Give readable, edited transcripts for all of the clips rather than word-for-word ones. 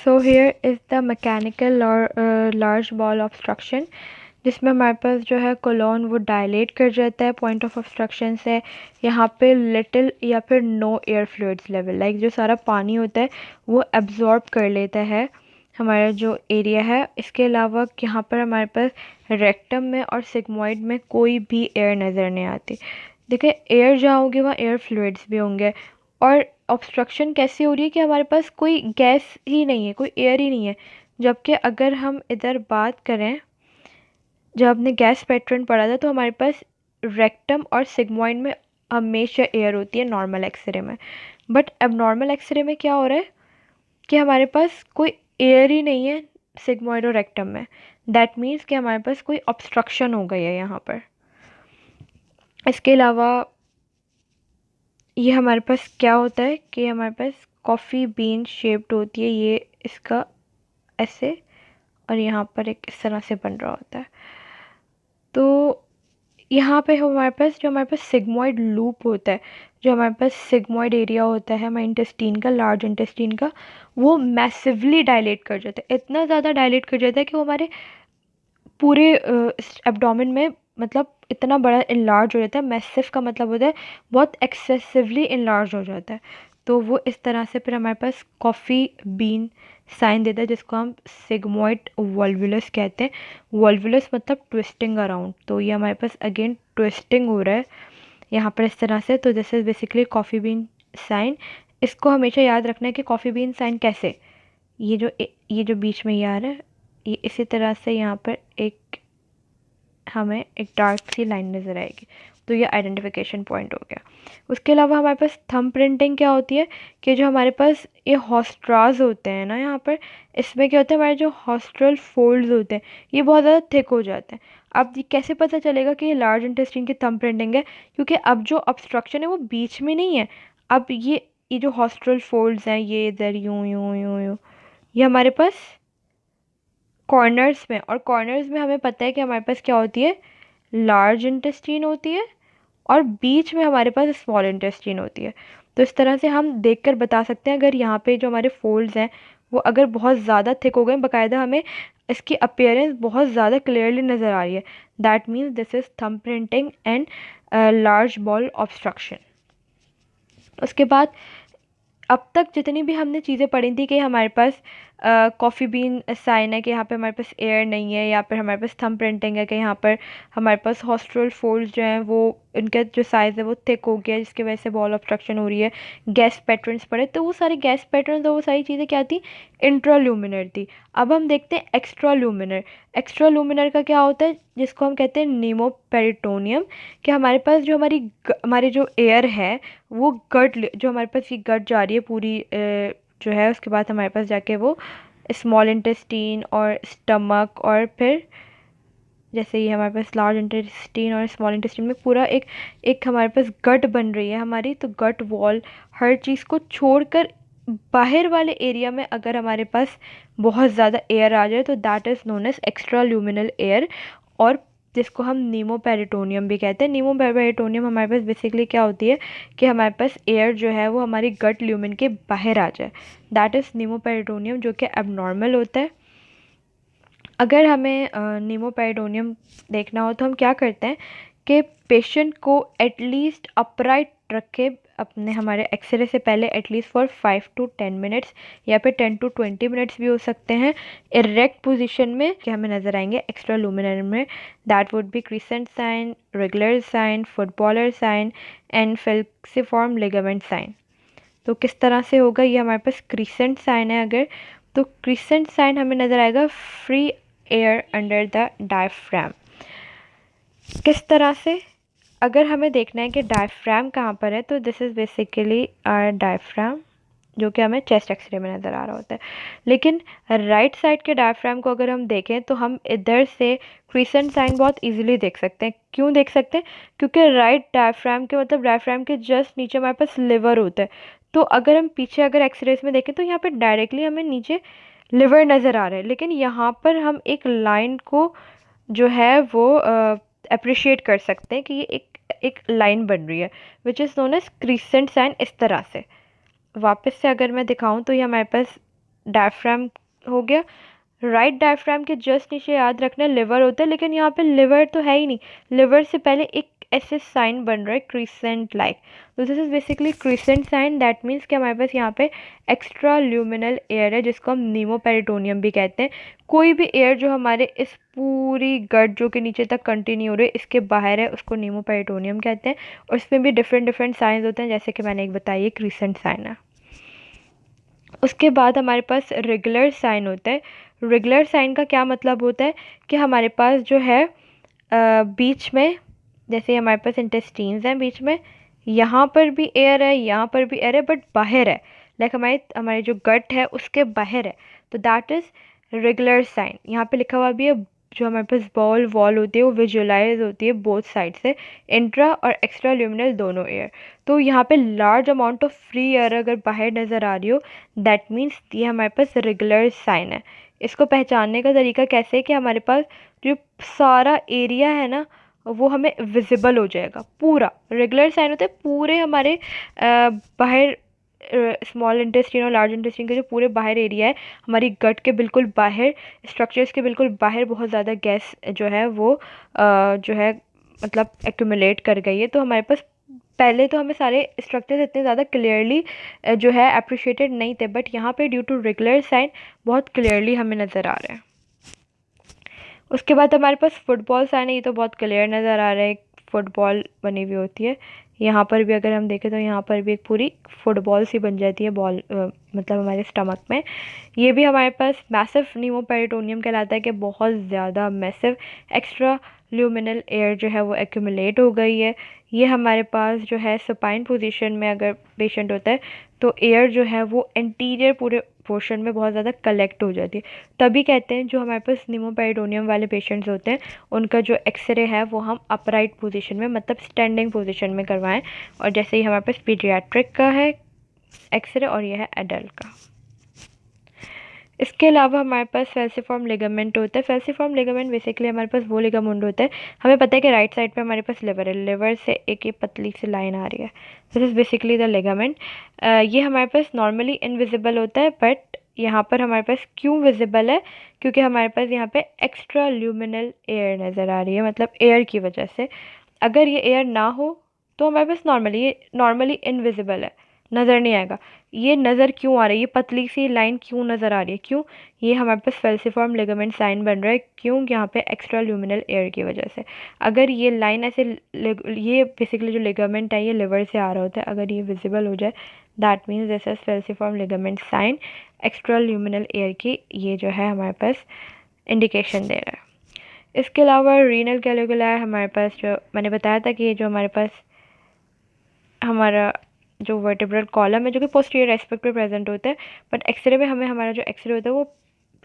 So here is the mechanical large ball obstruction, जिसमें हमारे पास जो है कोलोन वो डायलेट कर जाता है पॉइंट ऑफ ऑब्स्ट्रक्शन से। यहाँ पे लिटिल या फिर no air fluids level, like जो सारा पानी होता है वो एब्जॉर्ब कर लेता है हमारा जो एरिया है। इसके अलावा यहाँ पर हमारे पास रेक्टम में और सिग्मॉइड में कोई भी एयर नज़र नहीं आती। देखिए, एयर जहाँ होगी वहाँ एयर फ्लूइड्स भी होंगे। और ऑब्स्ट्रक्शन कैसी हो रही है कि हमारे पास कोई गैस ही नहीं है, कोई एयर ही नहीं है। जबकि अगर हम इधर बात करें, जब हमने गैस पैटर्न पढ़ा था तो हमारे पास रेक्टम और सिग्मॉइड में हमेशा एयर होती है नॉर्मल एक्सरे में। बट अब नॉर्मल एक्सरे में क्या हो रहा है कि हमारे पास कोई एयर ही नहीं है सिग्मॉइड और रेक्टम में। दैट मीन्स कि हमारे पास कोई ऑब्स्ट्रक्शन हो गई है यहाँ पर। इसके अलावा ये हमारे पास क्या होता है कि हमारे पास कॉफ़ी बीन शेप्ड होती है, ये इसका ऐसे, और यहाँ पर एक इस तरह से बन रहा होता है। तो यहाँ पे हमारे पास जो हमारे पास सिग्मॉइड लूप होता है, जो हमारे पास सिग्मॉइड एरिया होता है हमारे इंटेस्टीन का, लार्ज इंटेस्टीन का, वो मैसिवली डायलेट कर जाता है। इतना ज़्यादा डायलेट कर जाता है कि वो हमारे पूरे एब्डोमेन में, मतलब इतना बड़ा इनलार्ज हो जाता है। मैसिव का मतलब होता है बहुत एक्सेसिवली इनलार्ज हो जाता है। तो वो इस तरह से फिर हमारे पास कॉफ़ी बीन साइन देता है, जिसको हम सिग्मॉइड वॉल्वुलस कहते हैं। वॉल्वुलस मतलब ट्विस्टिंग अराउंड, तो ये हमारे पास अगेन ट्विस्टिंग हो रहा है यहाँ पर इस तरह से। तो this is basically coffee bean sign. इसको हमेशा याद रखना है कि कॉफ़ी बीन साइन कैसे, ये जो बीच में ये आ रहा है, ये इसी तरह से यहाँ पर एक हमें एक डार्क सी लाइन नज़र आएगी। तो ये आइडेंटिफिकेशन पॉइंट हो गया। उसके अलावा हमारे पास थंब प्रिंटिंग क्या होती है कि जो हमारे पास ये हॉस्ट्राज होते हैं ना यहाँ पर, इसमें क्या होता है हमारे जो हॉस्ट्रल फोल्ड्स होते हैं ये बहुत ज़्यादा थिक हो जाते हैं। अब ये कैसे पता चलेगा कि ये लार्ज इंटेस्टाइन की थंब प्रिंटिंग है? क्योंकि अब जो ऑब्स्ट्रक्शन है वो बीच में नहीं है। अब ये जो हॉस्ट्रल फोल्ड्स हैं ये इधर यूं यूं यूं यूं, ये हमारे पास कॉर्नर्स में, और कॉर्नर्स में हमें पता है कि हमारे पास क्या होती है, लार्ज इंटेस्टीन होती है, और बीच में हमारे पास स्मॉल इंटेस्टीन होती है। तो इस तरह से हम देखकर बता सकते हैं अगर यहाँ पे जो हमारे फोल्ड्स हैं वो अगर बहुत ज़्यादा थिक हो गए, बाकायदा हमें इसकी अपीयरेंस बहुत ज़्यादा क्लियरली नज़र आ रही है, that means this is thumb printing and large ball obstruction. उसके बाद अब तक जितनी भी हमने चीज़ें पढ़ी थी कि हमारे पास कॉफ़ी बीन साइन है कि यहाँ पे हमारे पास एयर नहीं है, या फिर हमारे पास थंब प्रिंटिंग है कि यहाँ पर हमारे पास हॉस्ट्रल फोल्ड्स जो हैं वो उनका जो साइज़ है वो थिक हो गया, जिसकी वजह से बॉल ऑब्स्ट्रक्शन हो रही है। गैस पैटर्न्स पड़े, तो वो सारे गैस पैटर्न्स और वो सारी चीज़ें क्या थी, इंट्राल्यूमिनर थी। अब हम देखते हैं एक्स्ट्रा ल्यूमिनर। एक्स्ट्रा ल्यूमिनर का क्या होता है, जिसको हम कहते हैं नीमो पेरिटोनियम। कि हमारे पास जो हमारी जो एयर है वो गट, जो हमारे पास ये गट जा रही है पूरी जो है, उसके बाद हमारे पास जाके वो स्मॉल इंटेस्टीन और स्टमक, और फिर जैसे ये हमारे पास लार्ज इंटेस्टीन और स्मॉल इंटेस्टीन में पूरा एक एक हमारे पास गट बन रही है हमारी। तो गट वॉल हर चीज़ को छोड़कर बाहर वाले एरिया में अगर हमारे पास बहुत ज़्यादा एयर आ जाए तो that is known as extraluminal air, और जिसको हम नीमो पेरिटोनियम भी कहते हैं। नीमो पेरिटोनियम हमारे पास बेसिकली क्या होती है कि हमारे पास एयर जो है वो हमारी गट ल्यूमिन के बाहर आ जाए, दैट इज़ नीमो पेरिटोनियम, जो कि एबनॉर्मल होता है। अगर हमें नीमोपेरिटोनियम देखना हो तो हम क्या करते हैं कि पेशेंट को एटलीस्ट अपराइट रखे अपने हमारे एक्सरे से पहले, एटलीस्ट फॉर 5 to 10 मिनट्स, या फिर 10 to 20 मिनट्स भी हो सकते हैं इरेक्ट पोजीशन में, कि हमें नज़र आएंगे एक्स्ट्रा लूमिनर में। That would be crescent sign, regular sign, footballer sign and falciform ligament sign. तो किस तरह से होगा, ये हमारे पास क्रिसेंट साइन है अगर, तो क्रिसेंट साइन हमें नज़र आएगा free air under the diaphragm. किस तरह से, अगर हमें देखना है कि डायफ्राम कहाँ पर है, तो this is basically our diaphragm, जो कि हमें चेस्ट एक्सरे में नज़र आ रहा होता है। लेकिन राइट साइड के डायफ्राम को अगर हम देखें तो हम इधर से क्रिसेंट साइन बहुत इजीली देख सकते हैं। क्यों देख सकते हैं? क्योंकि राइट डायफ्राम के मतलब डायफ्राम के जस्ट नीचे हमारे पास लिवर होता है। तो अगर हम पीछे अगर एक्सरेज में देखें तो यहाँ पे डायरेक्टली हमें नीचे लिवर नज़र आ रहा है, लेकिन यहाँ पर हम एक लाइन को जो है वो अप्रिशिएट कर सकते हैं कि ये एक एक लाइन बन रही है, which is known as crescent sign. इस तरह से वापस से अगर मैं दिखाऊं तो ये हमारे पास डायफ्राम हो गया। राइट डायफ्राम के जस्ट नीचे याद रखना लिवर होता है, लेकिन यहाँ पे लिवर तो है ही नहीं, लिवर से पहले एक ऐसे साइन बन रहा है क्रिसेंट लाइक। तो this is basically crescent sign, that means कि हमारे पास यहाँ पे एक्स्ट्रा ल्यूमिनल एयर है जिसको हम नीमोपेरिटोनियम भी कहते हैं। कोई भी एयर जो हमारे इस पूरी गट जो कि नीचे तक कंटिन्यू हो रही है इसके बाहर है उसको नीमोपेरिटोनियम कहते हैं। और इसमें भी डिफरेंट डिफरेंट साइंस होते हैं, जैसे कि मैंने एक बताई है क्रिसेंट साइन है। उसके बाद हमारे पास रेगुलर साइन होता है। रेगुलर साइन का क्या मतलब होता है कि हमारे पास जो है बीच में, जैसे हमारे पास इंटेस्टीन्स हैं बीच में, यहाँ पर भी एयर है, यहाँ पर भी एयर है, बट बाहर है, लाइक हमारे हमारे जो गट है उसके बाहर है, तो दैट इज़ रेगुलर साइन। यहाँ पे लिखा हुआ भी है, जो हमारे पास बॉल वॉल होती है वो विजुअलाइज होती है बोथ साइड से, इंट्रा और एक्स्ट्रा ल्यूमिनल दोनों एयर। तो यहाँ पे large amount of free air अगर बाहर नज़र आ रही हो, दैट मीन्स ये हमारे पास रेगुलर साइन है। इसको पहचानने का तरीका कैसे है कि हमारे पास जो सारा एरिया है ना वो हमें विजिबल हो जाएगा पूरा। रेगुलर साइन होता है पूरे हमारे बाहर, स्मॉल इंटेस्टाइन और लार्ज इंटेस्टाइन के जो पूरे बाहर एरिया है, हमारी गट के बिल्कुल बाहर, स्ट्रक्चर्स के बिल्कुल बाहर बहुत ज़्यादा गैस जो है वो जो है मतलब एक्यूमुलेट कर गई है। तो हमारे पास पहले तो हमें सारे स्ट्रक्चर्स इतने ज़्यादा क्लियरली जो है अप्रिशिएटेड नहीं थे, बट यहाँ पे ड्यू टू रेगुलर साइन बहुत क्लियरली हमें नज़र आ रहे हैं। उसके बाद हमारे पास फुटबॉल साइन है, ये तो बहुत क्लियर नज़र आ रहा है, फुटबॉल बनी हुई होती है। यहाँ पर भी अगर हम देखें तो यहाँ पर भी एक पूरी फुटबॉल सी बन जाती है बॉल, मतलब हमारे स्टमक में। ये भी हमारे पास मैसिव नीमोपेरिटोनियम कहलाता है कि बहुत ज़्यादा मैसिव एक्स्ट्रा ल्यूमिनल एयर जो है वो एक्यूमुलेट हो गई है। ये हमारे पास जो है सुपाइन पोजीशन में अगर पेशेंट होता है तो एयर जो है वो एंटीरियर पूरे पोर्शन में बहुत ज़्यादा कलेक्ट हो जाती है। तभी कहते हैं जो हमारे पास नीमोपेरिटोनियम वाले पेशेंट्स होते हैं उनका जो एक्सरे है वो हम अपराइट पोजीशन में, मतलब स्टैंडिंग पोजीशन में करवाएं। और जैसे ही हमारे पास पीडियाट्रिक का है एक्सरे और यह है एडल्ट का। इसके अलावा हमारे पास फेल्सिफॉर्म लिगामेंट होता है। फेल्सिफॉर्म लिगामेंट बेसिकली हमारे पास वो लिगामेंट होता है, हमें पता है कि राइट साइड पे हमारे पास लिवर है, लिवर से एक ये पतली सी लाइन आ रही है, this is basically the ligament. ये हमारे पास नॉर्मली इनविजिबल होता है, बट यहाँ पर हमारे पास क्यों विजिबल है, क्योंकि हमारे पास यहाँ पे एक्स्ट्रा ल्यूमिनल एयर नज़र आ रही है, मतलब एयर की वजह से। अगर ये एयर ना हो तो हमारे पास नॉर्मली इनविजिबल है, नज़र नहीं आएगा। ये नज़र क्यों आ रही है, ये पतली सी लाइन क्यों नज़र आ रही है, क्यों? ये हमारे पास फेल्सिफॉर्म लिगामेंट साइन बन रहा है, क्यों? यहाँ पे एक्स्ट्रा ल्यूमिनल एयर की वजह से। अगर ये लाइन ऐसे ये बेसिकली जो लिगामेंट है ये लिवर से आ रहा होता है, अगर ये विजिबल हो जाए that means this is falciform ligament sign, extraluminal air की ये जो है हमारे पास इंडिकेशन दे रहा है। इसके अलावा रीनल कैलिकुला हमारे पास, जो मैंने बताया था कि ये जो हमारे पास हमारा जो वर्टिब्रल कॉलम है जो कि पोस्टीरियर एस्पेक्ट पे प्रेजेंट होता है, बट एक्सरे में हमें हमारा जो एक्सरे होता है वो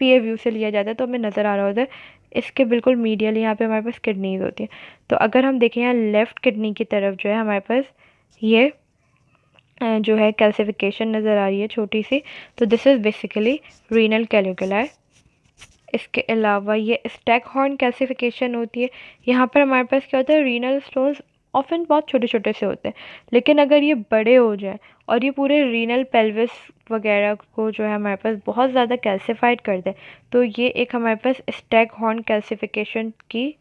पीए व्यू से लिया जाता है, तो हमें नज़र आ रहा होता है इसके बिल्कुल मीडियल यहाँ पे हमारे पास किडनीज होती है। तो अगर हम देखें यहाँ लेफ़्ट किडनी की तरफ जो है हमारे पास ये जो है कैल्सिफिकेशन नज़र आ रही है छोटी सी, तो दिस इज़ बेसिकली रीनल कैलिकुला। इसके अलावा ये स्टैक हॉर्न कैल्सिफिकेशन होती है। यहाँ पर हमारे पास क्या होता है, रीनल स्टोन्स ऑफन बहुत छोटे छोटे से होते हैं, लेकिन अगर ये बड़े हो जाए और ये पूरे रीनल पेल्विस वगैरह को जो है हमारे पास बहुत ज़्यादा कैल्सिफाइड कर दे, तो ये एक हमारे पास स्टैक हॉर्न कैल्सिफिकेशन की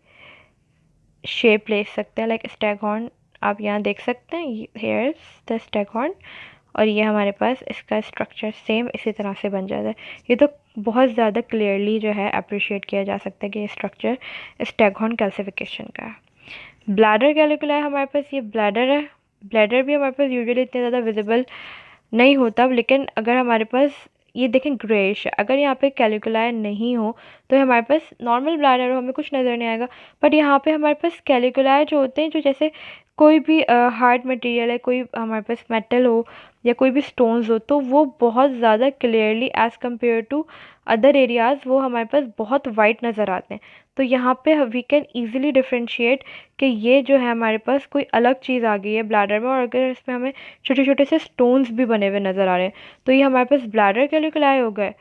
शेप ले सकते हैं। लाइक स्टैक हॉर्न आप यहाँ देख सकते हैं, हेयर द स्टैक हॉर्न, और ये हमारे पास इसका स्ट्रक्चर सेम इसी तरह से बन जाता है। ये तो बहुत ज़्यादा क्लियरली जो है अप्रिशिएट किया जा सकता है कि ये स्ट्रक्चर स्टैगहॉर्न कैल्सिफिकेशन का है। ब्लैडर कैलिकुला है हमारे पास, ये ब्लैडर है। ब्लैडर भी हमारे पास यूजुअली इतने ज़्यादा विजिबल नहीं होता, लेकिन अगर हमारे पास ये देखें ग्रेइश है, अगर यहाँ पे कैलिकुलाई नहीं हो तो हमारे पास नॉर्मल ब्लैडर हो, हमें कुछ नज़र नहीं आएगा। बट यहाँ पे हमारे पास कैलिकुलाई जो होते हैं, जो जैसे कोई भी हार्ड मटेरियल है, कोई हमारे पास मेटल हो या कोई भी स्टोन्स हो, तो वो बहुत ज़्यादा clearly as compared to other areas वो हमारे पास बहुत वाइट नज़र आते हैं। तो यहाँ पे वी कैन ईज़िली डिफ्रेंशिएट कि ये जो है हमारे पास कोई अलग चीज़ आ गई है ब्लैडर में, और अगर इसमें हमें छोटे छोटे से स्टोन्स भी बने हुए नज़र आ रहे हैं तो ये हमारे पास ब्लैडर कैलिकुलाई हो गए।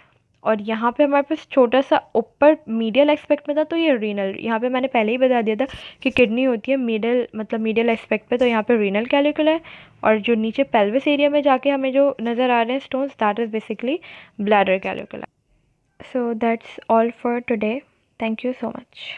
और यहाँ पे हमारे पास छोटा सा ऊपर मीडियल एस्पेक्ट में था तो ये रीनल, यहाँ पे मैंने पहले ही बता दिया था कि किडनी होती है मिडल मतलब मीडियल एस्पेक्ट पे, तो यहाँ पे रीनल कैलिकुला है। और जो नीचे पेल्विस एरिया में जाके हमें जो नज़र आ रहे हैं stones, that is basically bladder calculi. So that's all for today, thank you so much.